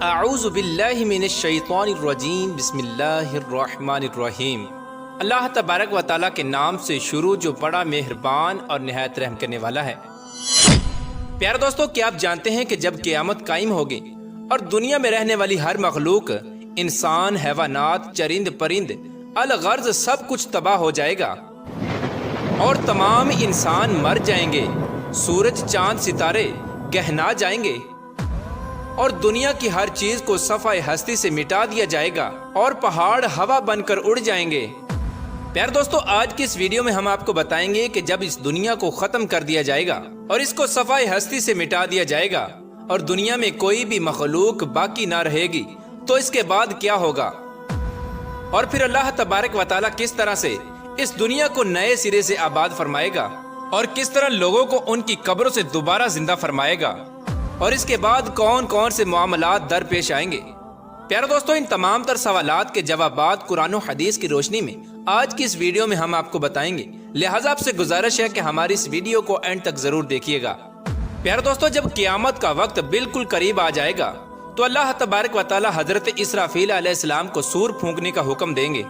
اعوذ باللہ من الشیطان الرجیم بسم اللہ الرحمن الرحیم۔ اللہ تبارک و تعالیٰ کے نام سے شروع جو بڑا مہربان اور نہایت رحم کرنے والا ہے۔ پیارے دوستو، کیا آپ جانتے ہیں کہ جب قیامت قائم ہوگی اور دنیا میں رہنے والی ہر مخلوق، انسان، حیوانات، چرند پرند، الغرض سب کچھ تباہ ہو جائے گا اور تمام انسان مر جائیں گے، سورج چاند ستارے گہنا جائیں گے اور دنیا کی ہر چیز کو صفحہ ہستی سے مٹا دیا جائے گا اور پہاڑ ہوا بن کر اڑ جائیں گے۔ پیارے دوستو، آج کی اس ویڈیو میں ہم آپ کو بتائیں گے کہ جب اس دنیا کو ختم کر دیا جائے گا اور اس کو صفحہ ہستی سے مٹا دیا جائے گا اور دنیا میں کوئی بھی مخلوق باقی نہ رہے گی تو اس کے بعد کیا ہوگا، اور پھر اللہ تبارک و تعالیٰ کس طرح سے اس دنیا کو نئے سرے سے آباد فرمائے گا اور کس طرح لوگوں کو ان کی قبروں سے دوبارہ زندہ فرمائے گا، اور اس کے بعد کون کون سے معاملات درپیش آئیں گے۔ پیارے دوستو، ان تمام تر سوالات کے جوابات قرآن و حدیث کی روشنی میں آج کی اس ویڈیو میں ہم آپ کو بتائیں گے، لہٰذا آپ سے گزارش ہے کہ ہماری اس ویڈیو کو اینڈ تک ضرور دیکھیے گا۔ پیارے دوستو، جب قیامت کا وقت بالکل قریب آ جائے گا تو اللہ تبارک و تعالیٰ حضرت اسرافیل علیہ السلام کو سور پھونکنے کا حکم دیں گے۔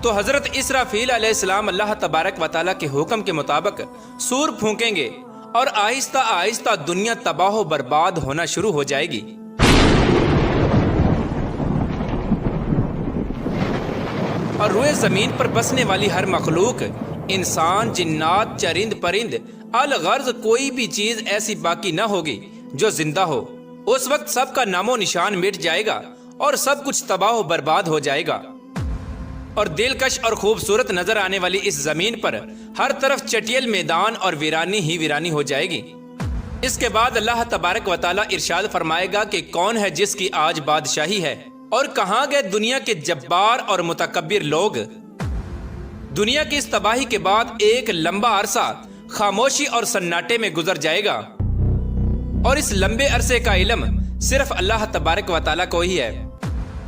تو حضرت اسرافیل علیہ السلام اللہ تبارک و تعالیٰ کے حکم کے مطابق سور پھونکیں گے اور آہستہ آہستہ دنیا تباہ و برباد ہونا شروع ہو جائے گی۔ اور روئے زمین پر بسنے والی ہر مخلوق، انسان، جنات، چرند پرند، الغرض کوئی بھی چیز ایسی باقی نہ ہوگی جو زندہ ہو۔ اس وقت سب کا نام و نشان مٹ جائے گا اور سب کچھ تباہ و برباد ہو جائے گا، اور دلکش اور خوبصورت نظر آنے والی اس زمین پر ہر طرف چٹیل میدان اور ویرانی ہی ویرانی ہو جائے گی۔ اس کے بعد اللہ تبارک و تعالیٰ ارشاد فرمائے گا کہ کون ہے جس کی آج بادشاہی ہے، اور کہاں گئے دنیا کے جبار اور متکبر لوگ۔ دنیا کی اس تباہی کے بعد ایک لمبا عرصہ خاموشی اور سناٹے میں گزر جائے گا، اور اس لمبے عرصے کا علم صرف اللہ تبارک و تعالیٰ کو ہی ہے۔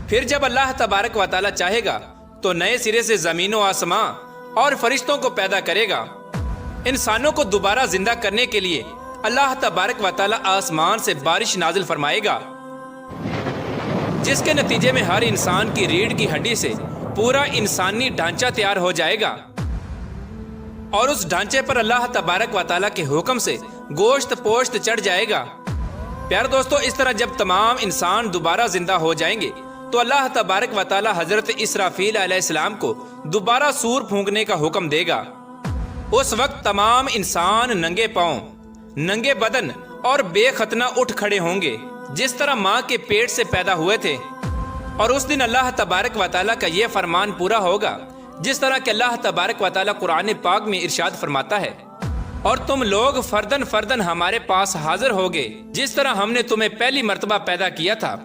پھر جب اللہ تبارک و تعالیٰ چاہے گا تو نئے سرے سے زمین و آسمان اور فرشتوں کو پیدا کرے گا۔ انسانوں کو دوبارہ زندہ کرنے کے لیے اللہ تبارک و تعالیٰ آسمان سے بارش نازل فرمائے گا، جس کے نتیجے میں ہر انسان کی ریڑھ کی ہڈی سے پورا انسانی ڈھانچہ تیار ہو جائے گا، اور اس ڈھانچے پر اللہ تبارک و تعالیٰ کے حکم سے گوشت پوشت چڑھ جائے گا۔ پیارے دوستو، اس طرح جب تمام انسان دوبارہ زندہ ہو جائیں گے تو اللہ تبارک و تعالیٰ حضرت اسرافیل علیہ السلام کو دوبارہ سور پھونکنے کا حکم دے گا۔ اس وقت تمام انسان ننگے پاؤں، ننگے بدن اور بے ختنہ اٹھ کھڑے ہوں گے، جس طرح ماں کے پیٹ سے پیدا ہوئے تھے، اور اس دن اللہ تبارک و تعالیٰ کا یہ فرمان پورا ہوگا جس طرح کہ اللہ تبارک و تعالیٰ قرآن پاک میں ارشاد فرماتا ہے، اور تم لوگ فردن فردن ہمارے پاس حاضر ہوگے جس طرح ہم نے تمہیں پہلی مرتبہ پیدا کیا تھا۔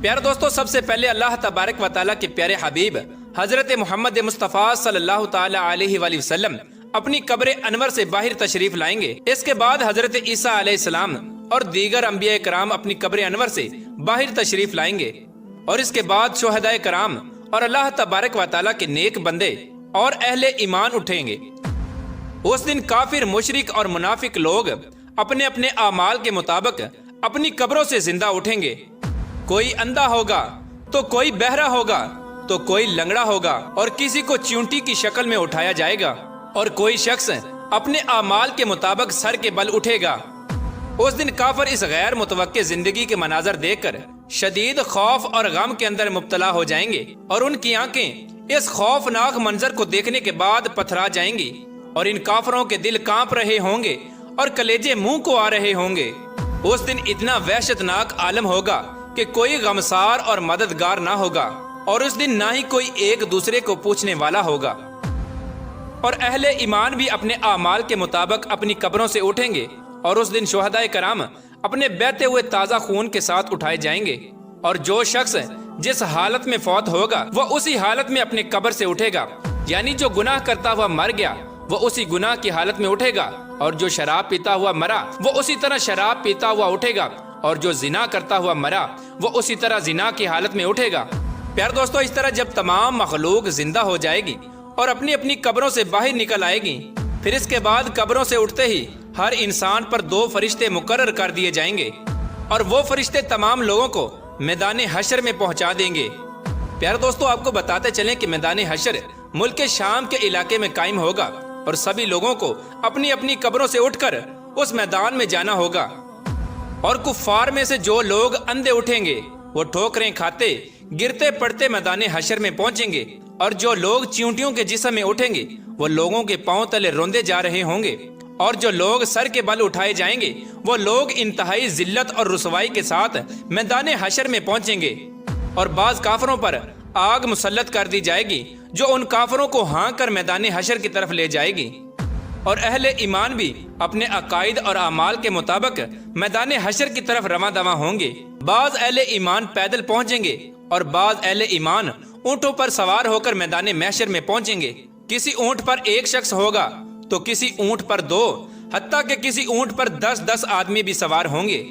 پیارے دوستو، سب سے پہلے اللہ تبارک و تعالیٰ کے پیارے حبیب حضرت محمد مصطفیٰ صلی اللہ تعالیٰ علیہ وآلہ وسلم اپنی قبر انور سے باہر تشریف لائیں گے۔ اس کے بعد حضرت عیسیٰ علیہ السلام اور دیگر انبیاء کرام اپنی قبر انور سے باہر تشریف لائیں گے، اور اس کے بعد شہدائے کرام اور اللہ تبارک و تعالیٰ کے نیک بندے اور اہل ایمان اٹھیں گے۔ اس دن کافر، مشرک اور منافق لوگ اپنے اپنے اعمال کے مطابق اپنی قبروں سے زندہ اٹھیں گے۔ کوئی اندھا ہوگا تو کوئی بہرا ہوگا تو کوئی لنگڑا ہوگا، اور کسی کو چیونٹی کی شکل میں اٹھایا جائے گا، اور کوئی شخص اپنے اعمال کے مطابق سر کے بل اٹھے گا۔ اس دن کافر اس غیر متوقع زندگی کے مناظر دیکھ کر شدید خوف اور غم کے اندر مبتلا ہو جائیں گے، اور ان کی آنکھیں اس خوفناک منظر کو دیکھنے کے بعد پتھرا جائیں گی، اور ان کافروں کے دل کانپ رہے ہوں گے اور کلیجے منہ کو آ رہے ہوں گے۔ اس دن اتنا وحشتناک عالم ہوگا کہ کوئی غمسار اور مددگار نہ ہوگا، اور اس دن نہ ہی کوئی ایک دوسرے کو پوچھنے والا ہوگا، اور اہل ایمان بھی اپنے اعمال کے مطابق اپنی قبروں سے اٹھیں گے، اور اس دن شہدائے کرام اپنے بہتے ہوئے تازہ خون کے ساتھ اٹھائے جائیں گے، اور جو شخص جس حالت میں فوت ہوگا وہ اسی حالت میں اپنے قبر سے اٹھے گا، یعنی جو گناہ کرتا ہوا مر گیا وہ اسی گناہ کی حالت میں اٹھے گا، اور جو شراب پیتا ہوا مرا وہ اسی طرح شراب پیتا ہوا اٹھے گا، اور جو زنا کرتا ہوا مرا وہ اسی طرح زنا کی حالت میں اٹھے گا۔ پیار دوستو، اس طرح جب تمام مخلوق زندہ ہو جائے گی اور اپنی اپنی قبروں سے باہر نکل آئے گی، پھر اس کے بعد قبروں سے اٹھتے ہی ہر انسان پر 2 فرشتے مقرر کر دیے جائیں گے، اور وہ فرشتے تمام لوگوں کو میدان حشر میں پہنچا دیں گے۔ پیارے دوستو، آپ کو بتاتے چلیں کہ میدان حشر ملک شام کے علاقے میں قائم ہوگا اور سبھی لوگوں کو اپنی اپنی قبروں سے اٹھ کر اس میدان میں جانا ہوگا، اور کفار میں سے جو لوگ اندھے اٹھیں گے وہ ٹھوکریں کھاتے گرتے پڑتے میدان حشر میں پہنچیں گے، اور جو لوگ چیونٹیوں کے جسم میں اٹھیں گے وہ لوگوں کے پاؤں تلے روندے جا رہے ہوں گے، اور جو لوگ سر کے بل اٹھائے جائیں گے وہ لوگ انتہائی ذلت اور رسوائی کے ساتھ میدان حشر میں پہنچیں گے، اور بعض کافروں پر آگ مسلط کر دی جائے گی جو ان کافروں کو ہانک کر میدان حشر کی طرف لے جائے گی، اور اہل ایمان بھی اپنے عقائد اور اعمال کے مطابق میدان حشر کی طرف رواں دواں ہوں گے۔ بعض اہل ایمان پیدل پہنچیں گے اور بعض اہل ایمان اونٹوں پر سوار ہو کر میدان محشر میں پہنچیں گے۔ کسی اونٹ پر ایک شخص ہوگا تو کسی اونٹ پر 2، حتیٰ کہ کسی اونٹ پر 10 آدمی بھی سوار ہوں گے۔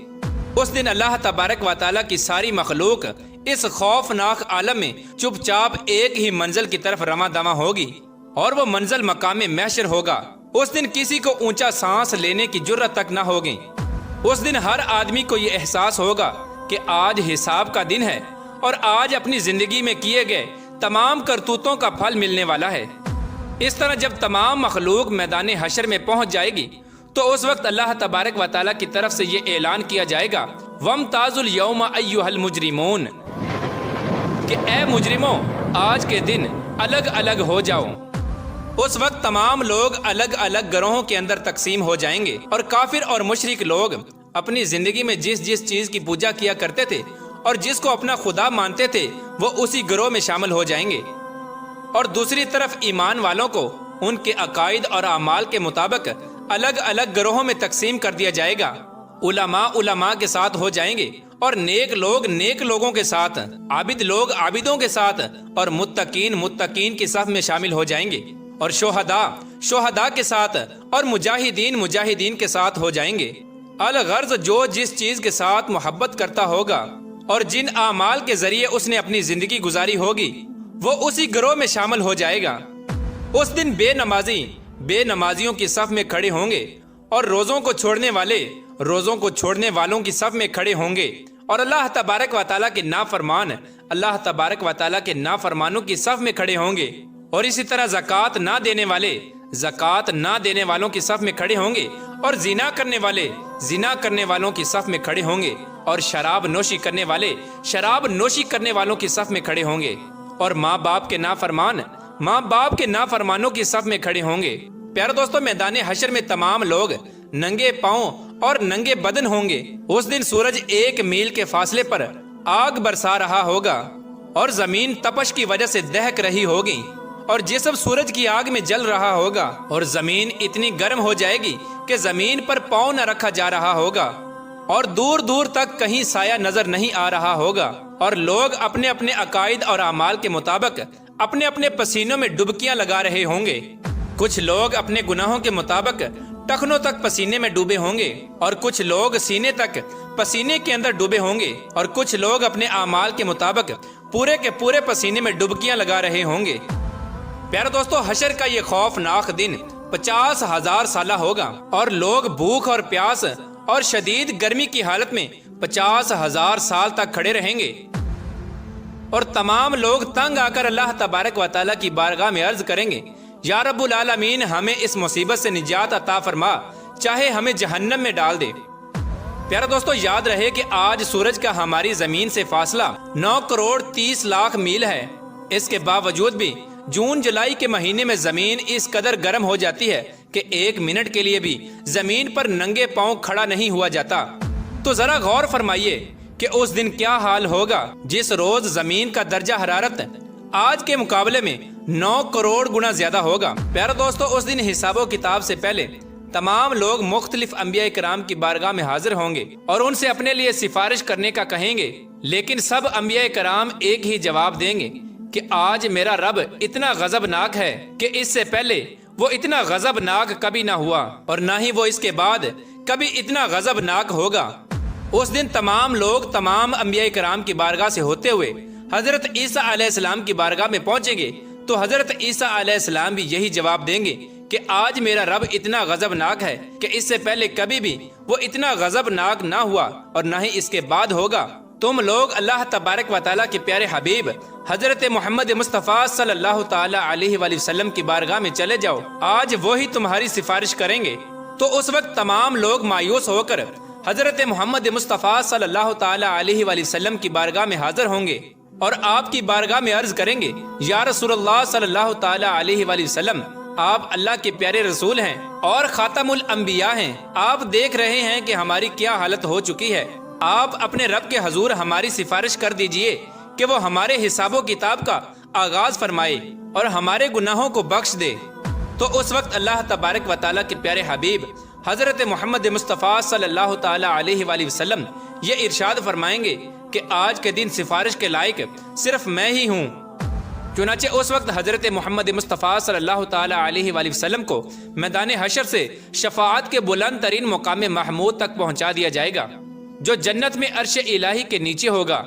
اس دن اللہ تبارک و تعالیٰ کی ساری مخلوق اس خوفناک عالم میں چپ چاپ ایک ہی منزل کی طرف رواں دواں ہوگی، اور وہ منزل مقام محشر ہوگا۔ اس دن کسی کو اونچا سانس لینے کی جرت تک نہ ہوگی۔ اس دن ہر آدمی کو یہ احساس ہوگا کہ آج حساب کا دن ہے، اور آج اپنی زندگی میں کیے گئے تمام کرتوتوں کا پھل ملنے والا ہے۔ اس طرح جب تمام مخلوق میدان حشر میں پہنچ جائے گی تو اس وقت اللہ تبارک و تعالیٰ کی طرف سے یہ اعلان کیا جائے گا، وَامْتَازُوا الْيَوْمَ أَيُّهَا الْمُجْرِمُونَ، کہ اے مجرموں آج کے دن الگ الگ ہو جاؤ۔ اس وقت تمام لوگ الگ الگ گروہوں کے اندر تقسیم ہو جائیں گے، اور کافر اور مشرک لوگ اپنی زندگی میں جس چیز کی پوجا کیا کرتے تھے اور جس کو اپنا خدا مانتے تھے وہ اسی گروہ میں شامل ہو جائیں گے، اور دوسری طرف ایمان والوں کو ان کے عقائد اور اعمال کے مطابق الگ الگ گروہوں میں تقسیم کر دیا جائے گا۔ علماء کے ساتھ ہو جائیں گے، اور نیک لوگ نیک لوگوں کے ساتھ، عابد لوگ عابدوں کے ساتھ، اور متقین کی صف میں شامل ہو جائیں گے، اور شہداء کے ساتھ، اور مجاہدین کے ساتھ ہو جائیں گے۔ الغرض جو جس چیز کے ساتھ محبت کرتا ہوگا اور جن اعمال کے ذریعے اس نے اپنی زندگی گزاری ہوگی وہ اسی گروہ میں شامل ہو جائے گا۔ اس دن بے نمازیوں کی صف میں کھڑے ہوں گے، اور روزوں کو چھوڑنے والے روزوں کو چھوڑنے والوں کی صف میں کھڑے ہوں گے، اور اللہ تبارک و تعالیٰ کے نافرمانوں کی صف میں کھڑے ہوں گے، اور اسی طرح زکوٰۃ نہ دینے والوں کی صف میں کھڑے ہوں گے، اور زنا کرنے والوں کی صف میں کھڑے ہوں گے، اور شراب نوشی کرنے والوں کی صف میں کھڑے ہوں گے، اور ماں باپ کے نافرمانوں کی صف میں کھڑے ہوں گے۔ پیارے دوستو، میدان حشر میں تمام لوگ ننگے پاؤں اور ننگے بدن ہوں گے۔ اس دن سورج 1 میل کے فاصلے پر آگ برسا رہا ہوگا، اور زمین تپش کی وجہ سے دہک رہی ہوگی، اور جسم سورج کی آگ میں جل رہا ہوگا، اور زمین اتنی گرم ہو جائے گی کہ زمین پر پاؤں نہ رکھا جا رہا ہوگا، اور دور دور تک کہیں سایہ نظر نہیں آ رہا ہوگا، اور لوگ اپنے اپنے عقائد اور اعمال کے مطابق اپنے اپنے پسینوں میں ڈبکیاں لگا رہے ہوں گے۔ کچھ لوگ اپنے گناہوں کے مطابق ٹخنوں تک پسینے میں ڈوبے ہوں گے، اور کچھ لوگ سینے تک پسینے کے اندر ڈوبے ہوں گے، اور کچھ لوگ اپنے اعمال کے مطابق پورے کے پورے پسینے میں ڈبکیاں لگا رہے ہوں گے۔ پیارے دوستو، حشر کا یہ خوفناک دن 50,000 سالہ ہوگا، اور لوگ بھوک اور پیاس اور شدید گرمی کی حالت میں 50,000 سال تک کھڑے رہیں گے، اور تمام لوگ تنگ آ کر اللہ تبارک و تعالیٰ کی بارگاہ میں عرض کریں گے، یا رب العالمین ہمیں اس مصیبت سے نجات عطا فرما، چاہے ہمیں جہنم میں ڈال دے۔ پیارے دوستو، یاد رہے کہ آج سورج کا ہماری زمین سے فاصلہ 9 کروڑ 30 لاکھ میل ہے۔ اس کے باوجود بھی جون جولائی کے مہینے میں زمین اس قدر گرم ہو جاتی ہے کہ 1 منٹ کے لیے بھی زمین پر ننگے پاؤں کھڑا نہیں ہوا جاتا۔ تو ذرا غور فرمائیے کہ اس دن کیا حال ہوگا جس روز زمین کا درجہ حرارت آج کے مقابلے میں 9 کروڑ گنا زیادہ ہوگا۔ پیارے دوستو، اس دن حساب و کتاب سے پہلے تمام لوگ مختلف انبیاء کرام کی بارگاہ میں حاضر ہوں گے اور ان سے اپنے لیے سفارش کرنے کا کہیں گے، لیکن سب انبیاء کرام ایک ہی جواب دیں گے کہ آج میرا رب اتنا غضبناک ہے کہ اس سے پہلے وہ اتنا غضبناک کبھی نہ ہوا، اور نہ ہی وہ اس کے بعد کبھی اتنا غضبناک ہوگا۔ اس دن تمام لوگ تمام انبیاء کرام کی بارگاہ سے ہوتے ہوئے حضرت عیسیٰ علیہ السلام کی بارگاہ میں پہنچیں گے، تو حضرت عیسیٰ علیہ السلام بھی یہی جواب دیں گے کہ آج میرا رب اتنا غضبناک ہے کہ اس سے پہلے کبھی بھی وہ اتنا غضبناک نہ ہوا اور نہ ہی اس کے بعد ہوگا۔ تم لوگ اللہ تبارک و تعالیٰ کے پیارے حبیب حضرت محمد مصطفیٰ صلی اللہ تعالیٰ علیہ وآلہ وسلم کی بارگاہ میں چلے جاؤ، آج وہی تمہاری سفارش کریں گے۔ تو اس وقت تمام لوگ مایوس ہو کر حضرت محمد مصطفیٰ صلی اللہ تعالیٰ علیہ وآلہ وسلم کی بارگاہ میں حاضر ہوں گے اور آپ کی بارگاہ میں عرض کریں گے، یا رسول اللہ صلی اللہ تعالیٰ علیہ وآلہ وسلم، آپ اللہ کے پیارے رسول ہیں اور خاتم الانبیاء ہیں۔ آپ دیکھ رہے ہیں کہ ہماری کیا حالت ہو چکی ہے، آپ اپنے رب کے حضور ہماری سفارش کر دیجئے کہ وہ ہمارے حساب و کتاب کا آغاز فرمائے اور ہمارے گناہوں کو بخش دے۔ تو اس وقت اللہ تبارک و تعالیٰ کے پیارے حبیب حضرت محمد مصطفیٰ صلی اللہ تعالیٰ علیہ وآلہ وسلم یہ ارشاد فرمائیں گے کہ آج کے دن سفارش کے لائق صرف میں ہی ہوں۔ چنانچہ اس وقت حضرت محمد مصطفیٰ صلی اللہ تعالیٰ علیہ وآلہ وسلم کو میدان حشر سے شفاعت کے بلند ترین مقام محمود تک پہنچا دیا جائے گا، جو جنت میں عرش الہی کے نیچے ہوگا،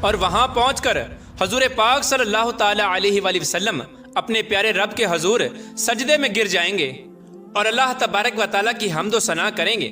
اور وہاں پہنچ کر حضور پاک صلی اللہ تعالیٰ علیہ وآلہ وسلم اپنے پیارے رب کے حضور سجدے میں گر جائیں گے اور اللہ تبارک و تعالیٰ کی حمد و ثنا کریں گے۔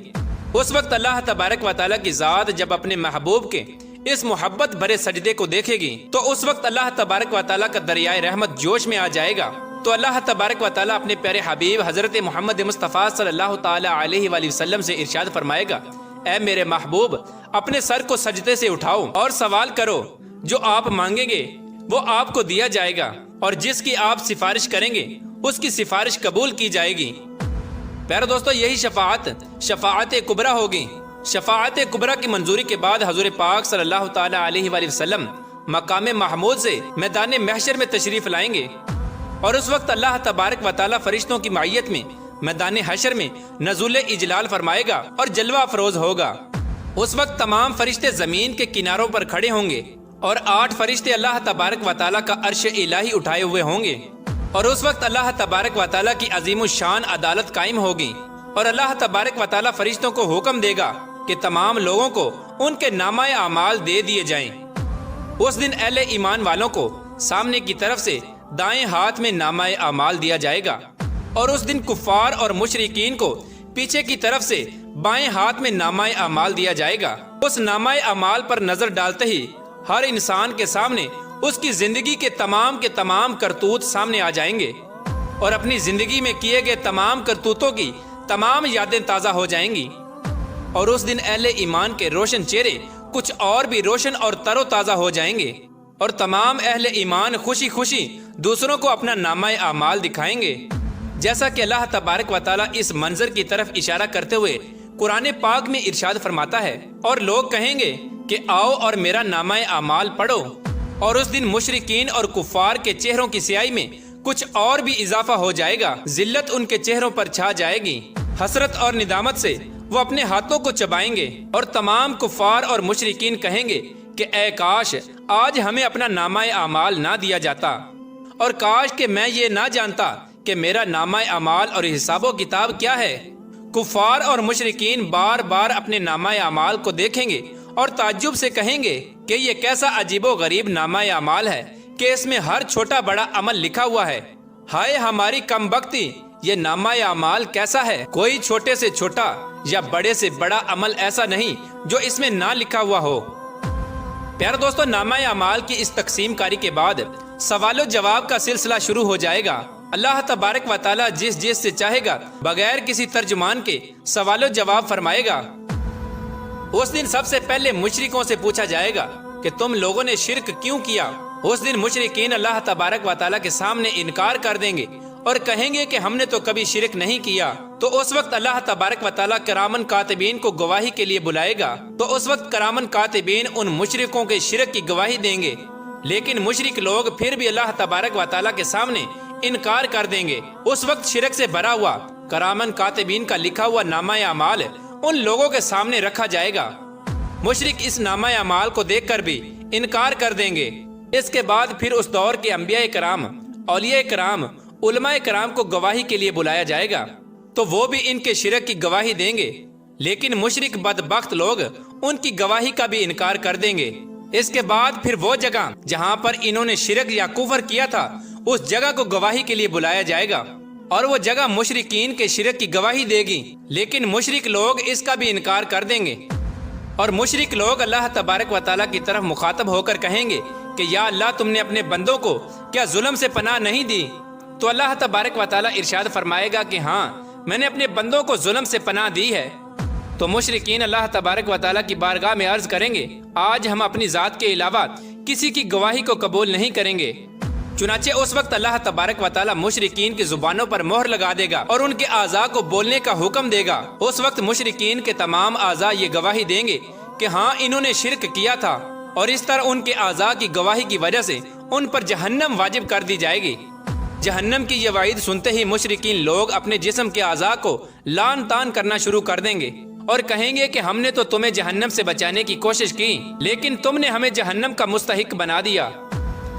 اس وقت اللہ تبارک و تعالیٰ کی ذات جب اپنے محبوب کے اس محبت بھرے سجدے کو دیکھے گی تو اس وقت اللہ تبارک و تعالیٰ کا دریائے رحمت جوش میں آ جائے گا۔ تو اللہ تبارک و تعالیٰ اپنے پیارے حبیب حضرت محمد مصطفیٰ صلی اللہ تعالیٰ علیہ وآلہ وسلم سے ارشاد فرمائے گا، اے میرے محبوب، اپنے سر کو سجدے سے اٹھاؤ اور سوال کرو، جو آپ مانگیں گے وہ آپ کو دیا جائے گا، اور جس کی آپ سفارش کریں گے اس کی سفارش قبول کی جائے گی۔ پیارے دوستو، یہی شفاعت کبریٰ ہوگی۔ شفاعت کبریٰ کی منظوری کے بعد حضور پاک صلی اللہ تعالیٰ علیہ وآلہ وسلم مقام محمود سے میدان محشر میں تشریف لائیں گے، اور اس وقت اللہ تبارک و تعالیٰ فرشتوں کی معیت میں میدان حشر میں نزول اجلال فرمائے گا اور جلوہ افروز ہوگا۔ اس وقت تمام فرشتے زمین کے کناروں پر کھڑے ہوں گے اور 8 فرشتے اللہ تبارک و تعالیٰ کا عرش الہی اٹھائے ہوئے ہوں گے، اور اس وقت اللہ تبارک و تعالیٰ کی عظیم الشان عدالت قائم ہوگی، اور اللہ تبارک و تعالیٰ فرشتوں کو حکم دے گا کہ تمام لوگوں کو ان کے نامہ اعمال دے دیے جائیں۔ اس دن اہل ایمان والوں کو سامنے کی طرف سے دائیں ہاتھ میں نامہ اعمال دیا جائے گا، اور اس دن کفار اور مشرکین کو پیچھے کی طرف سے بائیں ہاتھ میں نامہ اعمال دیا جائے گا۔ اس نامہ اعمال پر نظر ڈالتے ہی ہر انسان کے سامنے اس کی زندگی کے تمام کرتوت سامنے آ جائیں گے، اور اپنی زندگی میں کیے گئے تمام کرتوتوں کی تمام یادیں تازہ ہو جائیں گی، اور اس دن اہل ایمان کے روشن چہرے کچھ اور بھی روشن اور تر و تازہ ہو جائیں گے، اور تمام اہل ایمان خوشی خوشی دوسروں کو اپنا نامہ اعمال دکھائیں گے۔ جیسا کہ اللہ تبارک و تعالیٰ اس منظر کی طرف اشارہ کرتے ہوئے قرآن پاک میں ارشاد فرماتا ہے، اور لوگ کہیں گے کہ آؤ اور میرا نامہ اعمال پڑھو، اور اس دن مشرکین اور کفار کے چہروں کی سیاہی میں کچھ اور بھی اضافہ ہو جائے گا، ذلت ان کے چہروں پر چھا جائے گی، حسرت اور ندامت سے وہ اپنے ہاتھوں کو چبائیں گے، اور تمام کفار اور مشرکین کہیں گے کہ اے کاش آج ہمیں اپنا نامہ اعمال نہ دیا جاتا، اور کاش کہ میں یہ نہ جانتا کہ میرا نامہ اعمال اور حساب و کتاب کیا ہے۔ کفار اور مشرکین بار بار اپنے نامہ اعمال کو دیکھیں گے اور تعجب سے کہیں گے کہ یہ کیسا عجیب و غریب نامہ اعمال ہے کہ اس میں ہر چھوٹا بڑا عمل لکھا ہوا ہے۔ ہائے ہماری کم بختی، یہ نامہ اعمال کیسا ہے؟ کوئی چھوٹے سے چھوٹا یا بڑے سے بڑا عمل ایسا نہیں جو اس میں نہ لکھا ہوا ہو۔ پیارے دوستو، نامہ اعمال کی اس تقسیم کاری کے بعد سوال و جواب کا سلسلہ شروع ہو جائے گا۔ اللہ تبارک و تعالیٰ جس سے چاہے گا بغیر کسی ترجمان کے سوال و جواب فرمائے گا۔ اس دن سب سے پہلے مشرکوں سے پوچھا جائے گا کہ تم لوگوں نے شرک کیوں کیا؟ اس دن مشرکین اللہ تبارک و تعالیٰ کے سامنے انکار کر دیں گے اور کہیں گے کہ ہم نے تو کبھی شرک نہیں کیا۔ تو اس وقت اللہ تبارک و تعالیٰ کرامن کاتبین کو گواہی کے لیے بلائے گا، تو اس وقت کرامن کاتبین ان مشرکوں کے شرک کی گواہی دیں گے، لیکن مشرک لوگ پھر بھی اللہ تبارک و تعالیٰ کے سامنے انکار کر دیں گے۔ اس وقت شرک سے بھرا ہوا کرامن کاتبین کا لکھا ہوا نامہ اعمال ان لوگوں کے سامنے رکھا جائے گا۔ مشرک اس نامہ اعمال کو دیکھ کر بھی انکار کر دیں گے۔ اس کے بعد پھر اس دور کے انبیاء کرام، اولیاء کرام، علماء کرام کو گواہی کے لیے بلایا جائے گا، تو وہ بھی ان کے شرک کی گواہی دیں گے، لیکن مشرک بدبخت لوگ ان کی گواہی کا بھی انکار کر دیں گے۔ اس کے بعد پھر وہ جگہ جہاں پر انہوں نے شرک یا کفر کیا تھا، اس جگہ کو گواہی کے لیے بلایا جائے گا، اور وہ جگہ مشرکین کے شرک کی گواہی دے گی، لیکن مشرک لوگ اس کا بھی انکار کر دیں گے، اور مشرک لوگ اللہ تبارک و تعالیٰ کی طرف مخاطب ہو کر کہیں گے کہ یا اللہ تم نے اپنے بندوں کو کیا ظلم سے پناہ نہیں دی؟ تو اللہ تبارک و تعالیٰ ارشاد فرمائے گا کہ ہاں میں نے اپنے بندوں کو ظلم سے پناہ دی ہے۔ تو مشرکین اللہ تبارک و تعالیٰ کی بارگاہ میں عرض کریں گے آج ہم اپنی ذات کے علاوہ کسی کی گواہی کو قبول نہیں کریں گے۔ چنانچہ اس وقت اللہ تبارک و تعالیٰ مشرکین کی زبانوں پر مہر لگا دے گا اور ان کے اعضاء کو بولنے کا حکم دے گا۔ اس وقت مشرکین کے تمام اعضاء یہ گواہی دیں گے کہ ہاں انہوں نے شرک کیا تھا، اور اس طرح ان کے اعضاء کی گواہی کی وجہ سے ان پر جہنم واجب کر دی جائے گی۔ جہنم کی یہ وعید سنتے ہی مشرکین لوگ اپنے جسم کے اعضاء کو لان تان کرنا شروع کر دیں گے اور کہیں گے کہ ہم نے تو تمہیں جہنم سے بچانے کی کوشش کی، لیکن تم نے ہمیں جہنم کا مستحق بنا دیا۔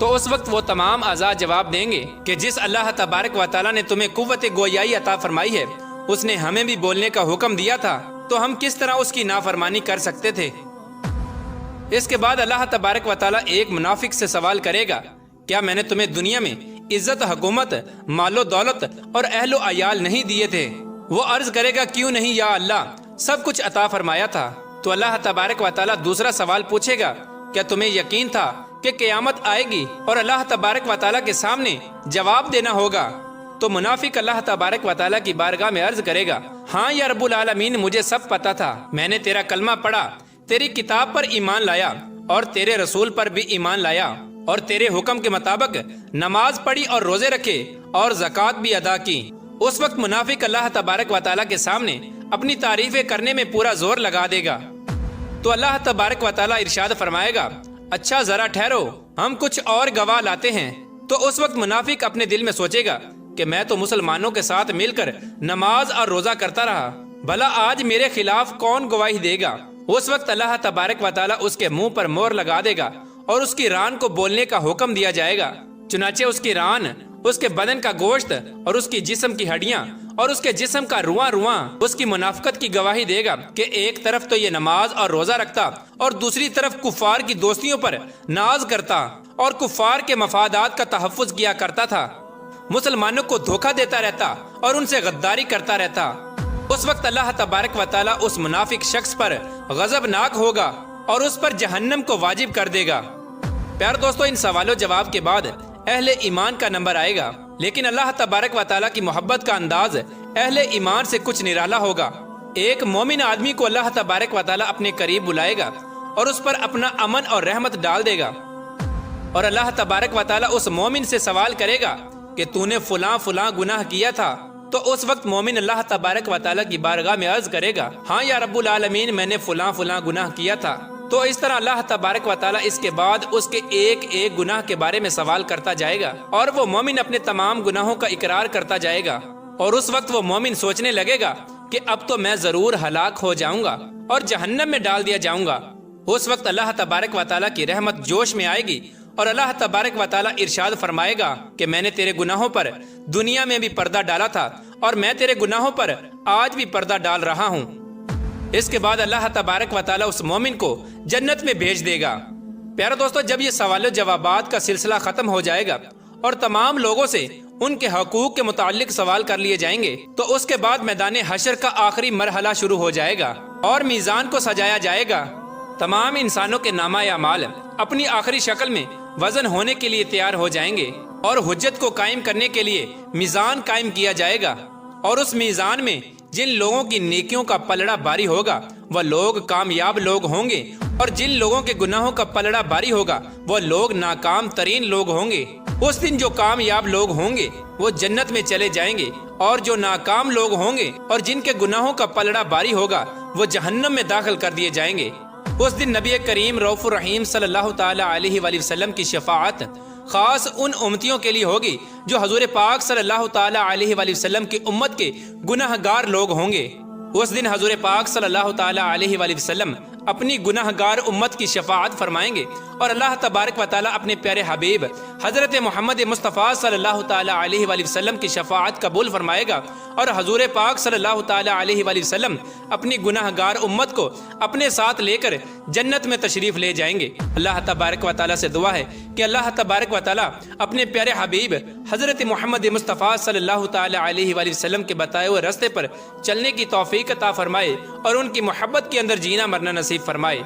تو اس وقت وہ تمام اعضاء جواب دیں گے کہ جس اللہ تبارک و تعالیٰ نے تمہیں قوت گویائی عطا فرمائی ہے اس نے ہمیں بھی بولنے کا حکم دیا تھا، تو ہم کس طرح اس کی نافرمانی کر سکتے تھے؟ اس کے بعد اللہ تبارک و تعالیٰ ایک منافق سے سوال کرے گا کیا میں نے تمہیں دنیا میں عزت، حکومت، مال و دولت اور اہل و عیال نہیں دیے تھے؟ وہ عرض کرے گا کیوں نہیں یا اللہ، سب کچھ عطا فرمایا تھا۔ تو اللہ تبارک و تعالیٰ دوسرا سوال پوچھے گا کیا تمہیں یقین تھا کہ قیامت آئے گی اور اللہ تبارک و تعالیٰ کے سامنے جواب دینا ہوگا؟ تو منافق اللہ تبارک و تعالیٰ کی بارگاہ میں عرض کرے گا ہاں یا رب العالمین، مجھے سب پتا تھا، میں نے تیرا کلمہ پڑھا، تیری کتاب پر ایمان لایا اور تیرے رسول پر بھی ایمان لایا، اور تیرے حکم کے مطابق نماز پڑھی اور روزے رکھے اور زکوٰۃ بھی ادا کی۔ اس وقت منافق اللہ تبارک و تعالیٰ کے سامنے اپنی تعریفیں کرنے میں پورا زور لگا دے گا۔ تو اللہ تبارک و تعالیٰ ارشاد فرمائے گا اچھا ذرا ٹھہرو، ہم کچھ اور گواہ لاتے ہیں۔ تو اس وقت منافق اپنے دل میں سوچے گا کہ میں تو مسلمانوں کے ساتھ مل کر نماز اور روزہ کرتا رہا، بھلا آج میرے خلاف کون گواہی دے گا؟ اس وقت اللہ تبارک و تعالیٰ اس کے منہ پر مہر لگا دے گا اور اس کی ران کو بولنے کا حکم دیا جائے گا۔ چنانچہ اس کی ران، اس کے بدن کا گوشت اور اس کی جسم کی ہڈیاں اور اس کے جسم کا رواں رواں اس کی منافقت کی گواہی دے گا کہ ایک طرف تو یہ نماز اور روزہ رکھتا اور دوسری طرف کفار کی دوستیوں پر ناز کرتا اور کفار کے مفادات کا تحفظ کیا کرتا تھا، مسلمانوں کو دھوکہ دیتا رہتا اور ان سے غداری کرتا رہتا۔ اس وقت اللہ تبارک و تعالیٰ اس منافق شخص پر غضبناک ہوگا اور اس پر جہنم کو واجب کر دے گا۔ پیار دوستو، ان سوال و جواب کے بعد اہل ایمان کا نمبر آئے گا، لیکن اللہ تبارک و تعالیٰ کی محبت کا انداز اہل ایمان سے کچھ نرالا ہوگا۔ ایک مومن آدمی کو اللہ تبارک و تعالیٰ اپنے قریب بلائے گا اور اس پر اپنا امن اور رحمت ڈال دے گا، اور اللہ تبارک و تعالیٰ اس مومن سے سوال کرے گا کہ تو نے فلاں فلاں گناہ کیا تھا۔ تو اس وقت مومن اللہ تبارک و تعالیٰ کی بارگاہ میں عرض کرے گا ہاں یا رب العالمین، میں نے فلاں فلاں گناہ کیا تھا۔ تو اس طرح اللہ تبارک و تعالیٰ اس کے بعد اس کے ایک ایک گناہ کے بارے میں سوال کرتا جائے گا، اور وہ مومن اپنے تمام گناہوں کا اقرار کرتا جائے گا، اور اس وقت وہ مومن سوچنے لگے گا کہ اب تو میں ضرور ہلاک ہو جاؤں گا اور جہنم میں ڈال دیا جاؤں گا۔ اس وقت اللہ تبارک و تعالیٰ کی رحمت جوش میں آئے گی اور اللہ تبارک و تعالیٰ ارشاد فرمائے گا کہ میں نے تیرے گناہوں پر دنیا میں بھی پردہ ڈالا تھا اور میں تیرے گناہوں پر آج بھی پردہ ڈال رہا ہوں۔ اس کے بعد اللہ تبارک و تعالیٰ اس مومن کو جنت میں بھیج دے گا۔ پیارے دوستو، جب یہ سوال و جوابات کا سلسلہ ختم ہو جائے گا اور تمام لوگوں سے ان کے حقوق کے متعلق سوال کر لیے جائیں گے، تو اس کے بعد میدان حشر کا آخری مرحلہ شروع ہو جائے گا اور میزان کو سجایا جائے گا۔ تمام انسانوں کے نامہ اعمال اپنی آخری شکل میں وزن ہونے کے لیے تیار ہو جائیں گے، اور حجت کو قائم کرنے کے لیے میزان قائم کیا جائے گا، اور اس میزان میں جن لوگوں کی نیکیوں کا پلڑا باری ہوگا وہ لوگ کامیاب لوگ ہوں گے، اور جن لوگوں کے گناہوں کا پلڑا باری ہوگا وہ لوگ ناکام ترین لوگ ہوں گے۔ اس دن جو کامیاب لوگ ہوں گے وہ جنت میں چلے جائیں گے، اور جو ناکام لوگ ہوں گے اور جن کے گناہوں کا پلڑا باری ہوگا وہ جہنم میں داخل کر دیے جائیں گے۔ اس دن نبی کریم رؤوف الرحیم صلی اللہ تعالی علیہ وآلہ وسلم کی شفاعت خاص ان امتیوں کے لیے ہوگی جو حضور پاک صلی اللہ تعالی علیہ وآلہ وسلم کی امت کے گناہ گار لوگ ہوں گے۔ اس دن حضور پاک صلی اللہ تعالی علیہ وآلہ وسلم اپنی گناہ گار امت کی شفاعت فرمائیں گے، اور اللہ تبارک و تعالیٰ اپنے پیارے حبیب حضرت محمد مصطفیٰ صلی اللہ تعالیٰ علیہ وآلہ وسلم کی شفاعت قبول فرمائے گا، اور حضور پاک صلی اللہ تعالیٰ علیہ وآلہ وسلم اپنی گناہ گار امت کو اپنے ساتھ لے کر جنت میں تشریف لے جائیں گے۔ اللہ تبارک و تعالیٰ سے دعا ہے کہ اللہ تبارک و تعالیٰ اپنے پیارے حبیب حضرت محمد مصطفیٰ صلی اللہ تعالیٰ علیہ وآلہ وسلم کے بتائے ہوئے راستے پر چلنے کی توفیق عطا فرمائے اور ان کی محبت کے اندر جینا مرنا نصیب فرمائے۔